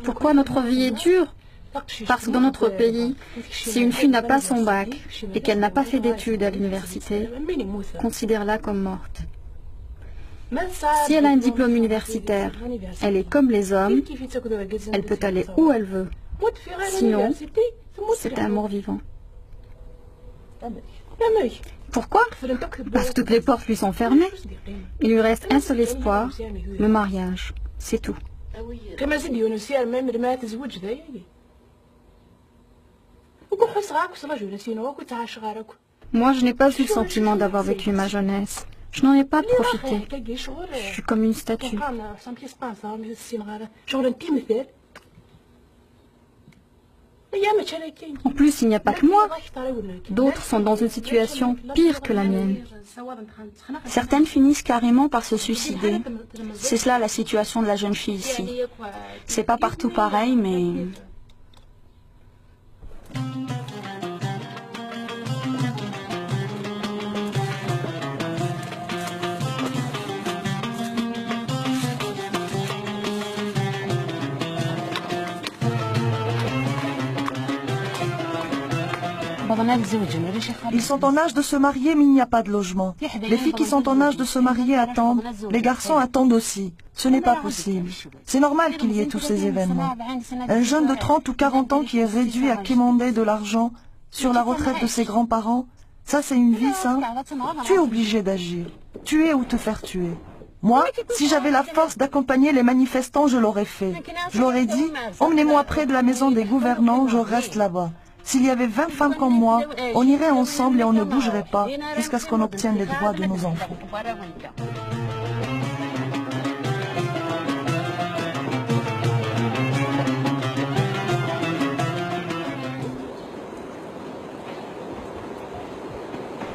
Pourquoi notre vie est dure? Parce que dans notre pays, si une fille n'a pas son bac et qu'elle n'a pas fait d'études à l'université, considère-la comme morte. Si elle a un diplôme universitaire, elle est comme les hommes, elle peut aller où elle veut. Sinon, c'est un mort-vivant. Pourquoi? Parce que toutes les portes lui sont fermées. Il lui reste un seul espoir, le mariage. C'est tout. Moi, je n'ai pas eu le sentiment d'avoir vécu ma jeunesse. Je n'en ai pas profité. Je suis comme une statue. En plus, il n'y a pas que moi. D'autres sont dans une situation pire que la mienne. Certaines finissent carrément par se suicider. C'est cela la situation de la jeune fille ici. C'est pas partout pareil, mais... Ils sont en âge de se marier, mais il n'y a pas de logement. Les filles qui sont en âge de se marier attendent. Les garçons attendent aussi. Ce n'est pas possible. C'est normal qu'il y ait tous ces événements. Un jeune de 30 ou 40 ans qui est réduit à quémander de l'argent sur la retraite de ses grands-parents, ça c'est une vie, ça. Tu es obligé d'agir. Tuer ou te faire tuer. Moi, si j'avais la force d'accompagner les manifestants, je l'aurais fait. Je leur ai dit, emmenez-moi près de la maison des gouvernants, je reste là-bas. S'il y avait 20 femmes comme moi, on irait ensemble et on ne bougerait pas jusqu'à ce qu'on obtienne les droits de nos enfants.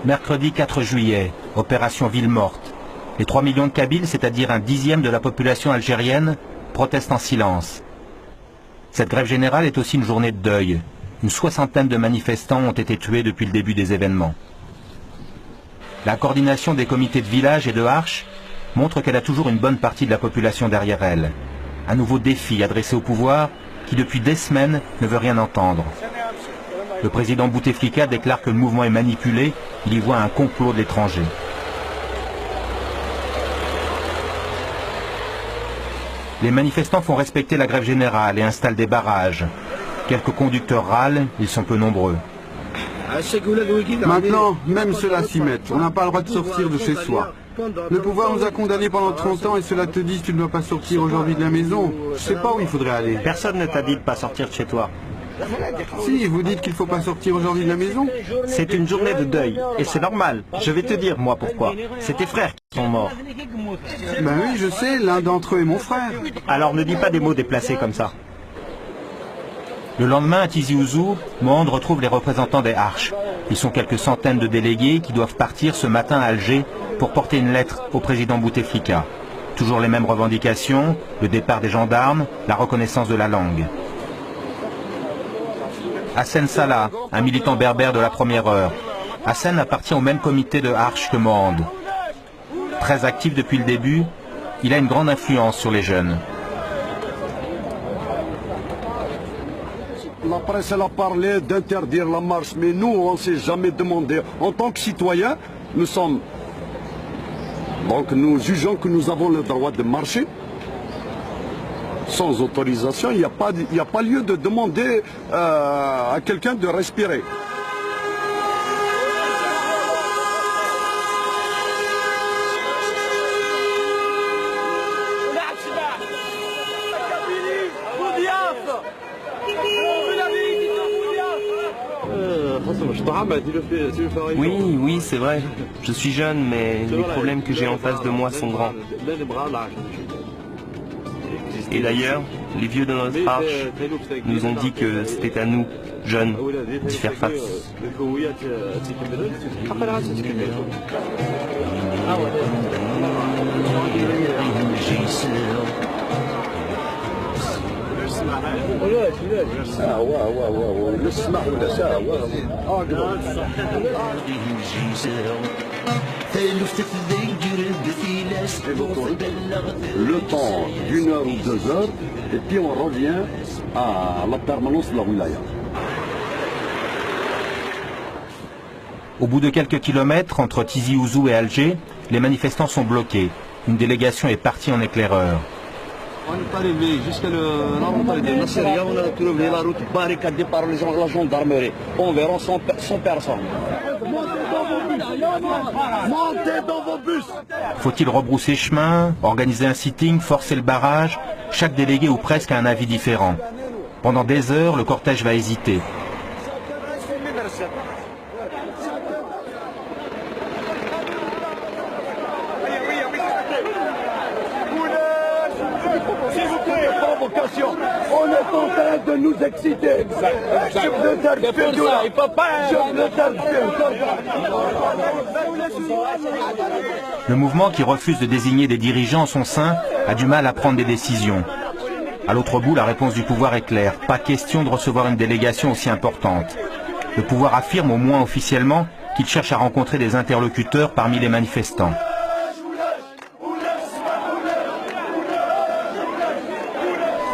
Mercredi 4 juillet, opération Ville morte. Les 3 millions de Kabyles, c'est-à-dire un dixième de la population algérienne, protestent en silence. Cette grève générale est aussi une journée de deuil. Une soixantaine de manifestants ont été tués depuis le début des événements. La coordination des comités de village et de Arche montre qu'elle a toujours une bonne partie de la population derrière elle. Un nouveau défi adressé au pouvoir qui depuis des semaines ne veut rien entendre. Le président Bouteflika déclare que le mouvement est manipulé, il y voit un complot de l'étranger. Les manifestants font respecter la grève générale et installent des barrages. Quelques conducteurs râlent, ils sont peu nombreux. Maintenant, même ceux-là s'y mettent. On n'a pas le droit de sortir de chez soi. Le pouvoir nous a condamnés pendant 30 ans et cela te dit que tu ne dois pas sortir aujourd'hui de la maison. Je sais pas où il faudrait aller. Personne ne t'a dit de pas sortir de chez toi. Si, vous dites qu'il ne faut pas sortir aujourd'hui de la maison. C'est une journée de deuil, et c'est normal. Je vais te dire, moi, pourquoi. C'est tes frères qui sont morts. Ben oui, je sais, l'un d'entre eux est mon frère. Alors ne dis pas des mots déplacés comme ça. Le lendemain, à Tizi Ouzou, Mohand retrouve les représentants des Arches. Ils sont quelques centaines de délégués qui doivent partir ce matin à Alger pour porter une lettre au président Bouteflika. Toujours les mêmes revendications, le départ des gendarmes, la reconnaissance de la langue. Hassen Salah, un militant berbère de la première heure. Hassen appartient au même comité de Arches que Mohand. Très actif depuis le début, il a une grande influence sur les jeunes. La presse elle a parlé d'interdire la marche, mais nous on ne s'est jamais demandé. En tant que citoyens, nous sommes... Donc nous jugeons que nous avons le droit de marcher. Sans autorisation, il n'y a pas lieu de demander à quelqu'un de respirer. Oui, c'est vrai. Je suis jeune, mais les problèmes que j'ai en face de moi sont grands. Et d'ailleurs, les vieux de notre arche nous ont dit que c'était à nous, jeunes, d'y faire face. Le temps d'1 heure ou 2 heures, et puis on revient à la permanence de la wilaya. Au bout de quelques kilomètres, entre Tizi Ouzou et Alger, les manifestants sont bloqués. Une délégation est partie en éclaireur. On est arrivé jusqu'à la montagne de Nasseria, on a trouvé la route barricadée par la gendarmerie. Environ 100 personnes. Montez dans vos bus. Faut-il rebrousser chemin, organiser un sitting, forcer le barrage? Chaque délégué ou presque a un avis différent. Pendant des heures, le cortège va hésiter. On est en train de nous exciter. Le mouvement, qui refuse de désigner des dirigeants en son sein, a du mal à prendre des décisions. À l'autre bout, la réponse du pouvoir est claire. Pas question de recevoir une délégation aussi importante. Le pouvoir affirme, au moins officiellement, qu'il cherche à rencontrer des interlocuteurs parmi les manifestants.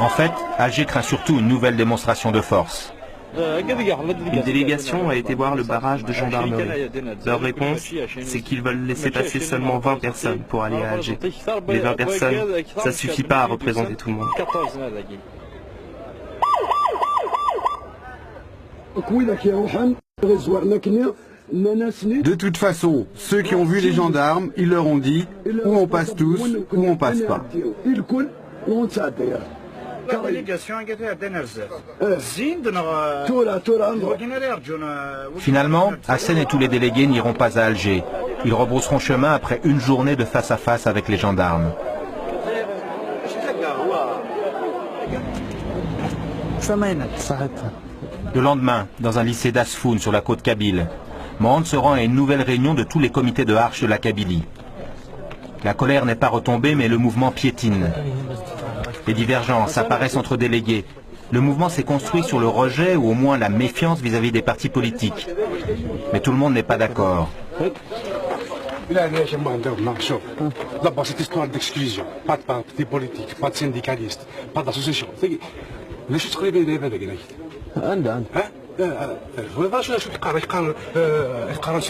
En fait, Alger craint surtout une nouvelle démonstration de force. Une délégation a été voir le barrage de gendarmerie. Leur réponse, c'est qu'ils veulent laisser passer seulement 20 personnes pour aller à Alger. Les 20 personnes, ça suffit pas à représenter tout le monde. De toute façon, ceux qui ont vu les gendarmes, ils leur ont dit ou on passe tous ou on passe pas. Finalement, Hassen et tous les délégués n'iront pas à Alger. Ils rebrousseront chemin après une journée de face à face avec les gendarmes. Le lendemain, dans un lycée d'Asfoun sur la côte kabyle, Mohand se rend à une nouvelle réunion de tous les comités de Arche de la Kabylie. La colère n'est pas retombée, mais le mouvement piétine. Les divergences apparaissent entre délégués. Le mouvement s'est construit sur le rejet ou au moins la méfiance vis-à-vis des partis politiques. Mais tout le monde n'est pas d'accord. D'abord, cette histoire d'exclusion. Pas de parti politique, pas de syndicalistes, pas d'association. ليش تقريبا دابا هذاك عندها شو يقارن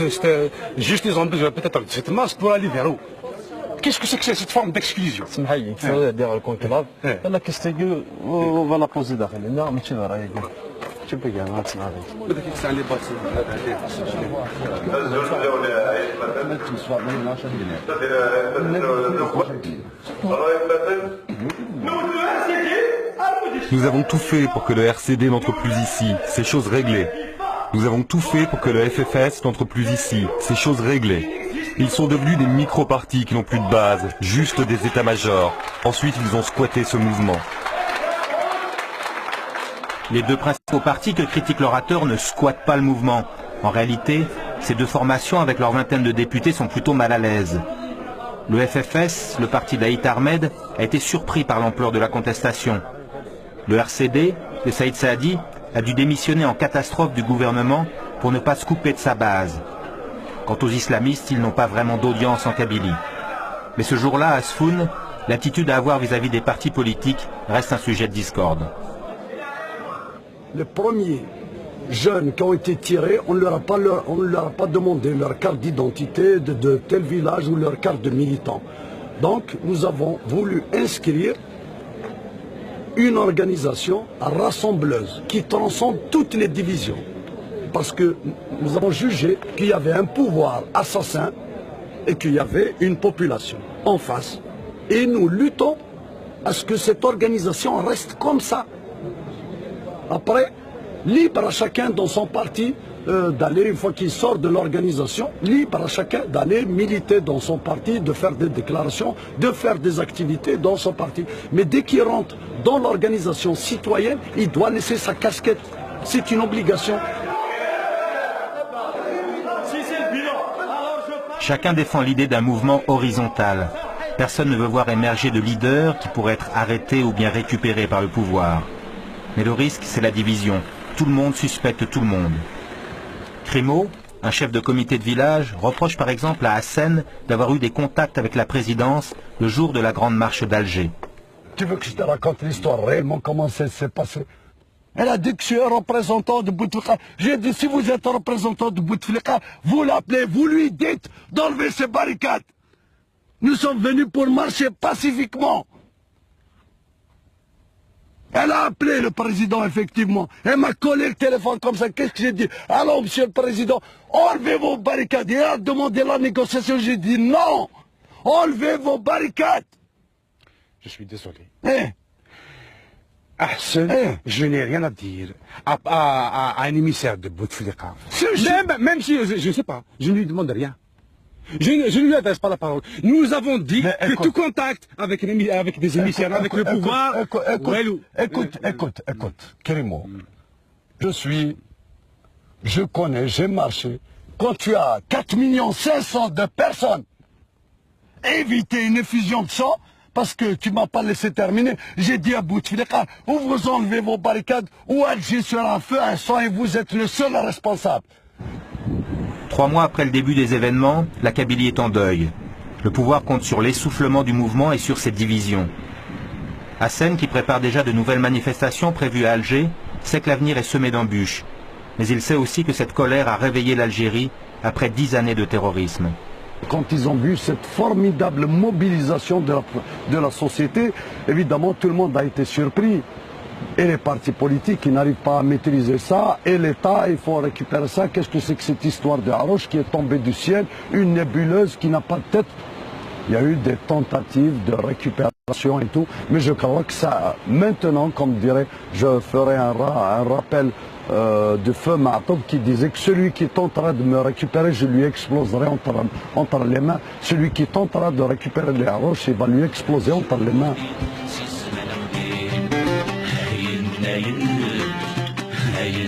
justice en peut-être cette masse pour aller vers où? Qu'est-ce que c'est que cette forme d'exclusion? سمحي دير الكونكلاب انا كستيغو ولا بوزي داخل لا ماشي رايك شوف كاع ما تسمع بدك تسال لي باسي Nous avons tout fait pour que le RCD n'entre plus ici, c'est chose réglée. Nous avons tout fait pour que le FFS n'entre plus ici, c'est chose réglée. Ils sont devenus des micro-partis qui n'ont plus de base, juste des états-majors. Ensuite, ils ont squatté ce mouvement. Les deux principaux partis que critique l'orateur ne squattent pas le mouvement. En réalité, ces deux formations, avec leur vingtaine de députés, sont plutôt mal à l'aise. Le FFS, le parti d'Aït Ahmed, a été surpris par l'ampleur de la contestation. Le RCD, de Saïd Saadi, a dû démissionner en catastrophe du gouvernement pour ne pas se couper de sa base. Quant aux islamistes, ils n'ont pas vraiment d'audience en Kabylie. Mais ce jour-là, à Asfoun, l'attitude à avoir vis-à-vis des partis politiques reste un sujet de discorde. Les premiers jeunes qui ont été tirés, on ne leur a pas demandé leur carte d'identité de tel village ou leur carte de militant. Donc nous avons voulu inscrire une organisation rassembleuse qui transcende toutes les divisions. Parce que nous avons jugé qu'il y avait un pouvoir assassin et qu'il y avait une population en face. Et nous luttons à ce que cette organisation reste comme ça. Après, libre à chacun dans son parti d'aller, une fois qu'il sort de l'organisation, libre à chacun d'aller militer dans son parti, de faire des déclarations, de faire des activités dans son parti. Mais dès qu'il rentre dans l'organisation citoyenne, il doit laisser sa casquette. C'est une obligation. Chacun défend l'idée d'un mouvement horizontal. Personne ne veut voir émerger de leaders qui pourraient être arrêtés ou bien récupérés par le pouvoir. Mais le risque, c'est la division. Tout le monde suspecte tout le monde. Crimo, un chef de comité de village, reproche par exemple à Hassen d'avoir eu des contacts avec la présidence le jour de la grande marche d'Alger. Tu veux que je te raconte l'histoire réellement, comment ça s'est passé? Elle a dit que je suis un représentant de Bouteflika. J'ai dit, si vous êtes un représentant de Bouteflika, vous l'appelez, vous lui dites d'enlever ses barricades. Nous sommes venus pour marcher pacifiquement. Elle a appelé le président, effectivement. Elle m'a collé le téléphone comme ça. Qu'est-ce que j'ai dit? Alors, monsieur le président, enlevez vos barricades. Et elle a demandé la négociation. J'ai dit non. Enlevez vos barricades. Je suis désolé. Je n'ai rien à dire à un émissaire de Bouteflika. Même si je ne sais pas, je ne lui demande rien. Je ne lui adresse pas la parole. Nous avons dit que tout contact avec des émissaires, avec le pouvoir... Écoute, Crimo. Je connais, j'ai marché. Quand tu as 4 500 000 de personnes, éviter une effusion de sang, parce que tu ne m'as pas laissé terminer. J'ai dit à Bouteflika, ou vous enlevez vos barricades, ou Alger sera un feu, un sang, et vous êtes le seul responsable. 3 mois après le début des événements, la Kabylie est en deuil. Le pouvoir compte sur l'essoufflement du mouvement et sur ses divisions. Hassen, qui prépare déjà de nouvelles manifestations prévues à Alger, sait que l'avenir est semé d'embûches. Mais il sait aussi que cette colère a réveillé l'Algérie après 10 années de terrorisme. Quand ils ont vu cette formidable mobilisation de la société, évidemment tout le monde a été surpris. Et les partis politiques qui n'arrivent pas à maîtriser ça, et l'État, il faut récupérer ça. Qu'est-ce que c'est que cette histoire de Haroche qui est tombée du ciel, une nébuleuse qui n'a pas de tête? Il y a eu des tentatives de récupération et tout, mais je crois que ça, maintenant, comme dirait, je ferai un rappel de feu Ma'atoub qui disait que celui qui tentera de me récupérer, je lui exploserai entre les mains. Celui qui tentera de récupérer les Haroches, il va lui exploser entre les mains. Hey,